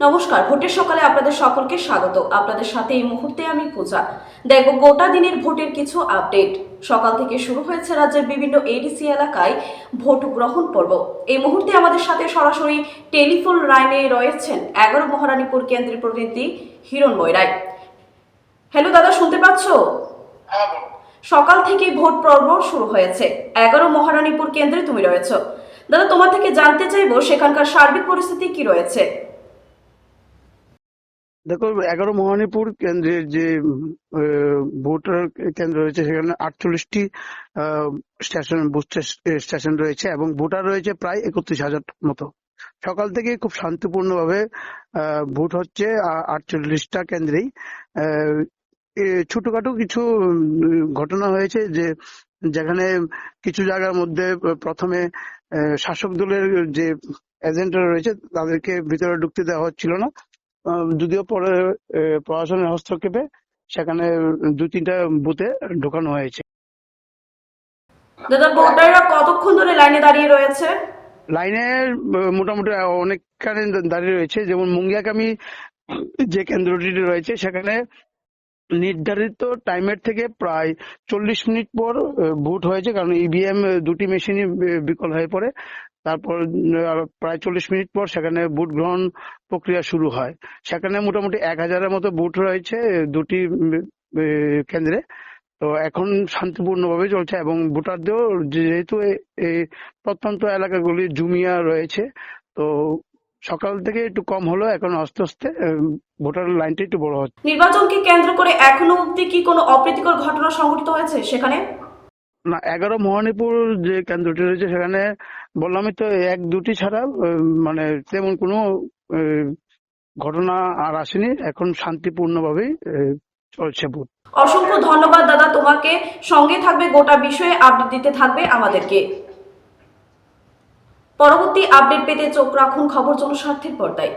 নমস্কার, ভোটের সকালে আপনাদের সকলকে স্বাগত। আপনাদের সাথে এই মুহূর্তে আমি পূজা। দেখব গোটা দিনের ভোটের কিছু আপডেট। সকাল থেকে শুরু হয়েছে রাজ্যের বিভিন্ন এডিসি এলাকায় ভোট গ্রহণ পর্ব। এই মুহূর্তে আমাদের সাথে সরাসরি টেলিফোন লাইনে রয়েছেন 11 মহারানীপুর কেন্দ্রের প্রতিনিধি হিরণময় রায়। হ্যালো দাদা, শুনতে পাচ্ছ? সকাল থেকে ভোট পর্ব শুরু হয়েছে। 11 মহারানীপুর কেন্দ্রে তুমি রয়েছো। দাদা, তোমার থেকে জানতে চাইবো সেখানকার সার্বিক পরিস্থিতি কি রয়েছে। দেখো, 11 মহারানীপুর কেন্দ্রের যে ভোটার কেন্দ্র রয়েছে সেখানে 48টি স্টেশন, বুথ স্টেশন রয়েছে এবং ভোটার রয়েছে প্রায় 31,000 মতো। সকাল থেকে খুব শান্তিপূর্ণভাবে ভোট হচ্ছে 48টা কেন্দ্রেই। ছোটখাটো কিছু ঘটনা হয়েছে যেখানে কিছু জায়গার মধ্যে প্রথমে শাসক দলের যে এজেন্টরা রয়েছে তাদেরকে ভিতরে ঢুকতে দেওয়া হচ্ছিল না, যদিও পরে প্রশাসনের হস্তক্ষেপে সেখানে 2-3টা বুথে ঢোকানো হয়েছে। দাদা, ভোটাররা কতক্ষণ ধরে লাইনে দাঁড়িয়ে রয়েছে? লাইনে মোটামুটি অনেকখানি দাঁড়িয়ে রয়েছে। যেমন মুঙ্গিয়াকামী যে কেন্দ্রটি রয়েছে সেখানে নির্ধারিত টাইমের থেকে প্রায় 40 মিনিট পর ভোট হয়েছে, কারণ ইভিএম দুটি মেশিনই বিকল হয়ে পড়ে। তারপর প্রায় 40 মিনিট পর সেখানে ভোট গ্রহণ প্রক্রিয়া শুরু হয়। সেখানে মোটামুটি 1,000-এর মতো ভোট রয়েছে দুটি কেন্দ্রে। তো এখন শান্তিপূর্ণভাবে চলছে এবং ভোটারদের যেহেতু এই প্রত্যন্ত এলাকাগুলি জুমিয়া রয়েছে, তো সকাল থেকে একটু কম হলো, এখন আস্তে আস্তে ভোটার লাইনটা একটু বড় হচ্ছে। নির্বাচনকে কেন্দ্র করে এখনো অবধি কি কোনো অপ্রীতিকর ঘটনা সংঘটিত হয়েছে সেখানে? না, 11 মহারানীপুর যে কেন্দ্রটি রয়েছে সেখানে বললামই তো, 1-2টি ছাড়া মানে তেমন কোনো ঘটনা আর আসেনি। এখন শান্তিপূর্ণভাবেই চলছে ভোট। অসংখ্য ধন্যবাদ দাদা তোমাকে। সঙ্গে থাকবে, গোটা বিষয়ে আপডেট দিতে থাকবে আমাদেরকে। পরবর্তী আপডেট পেতে চোখ রাখুন খবর জনস্বার্থের পর্দায়।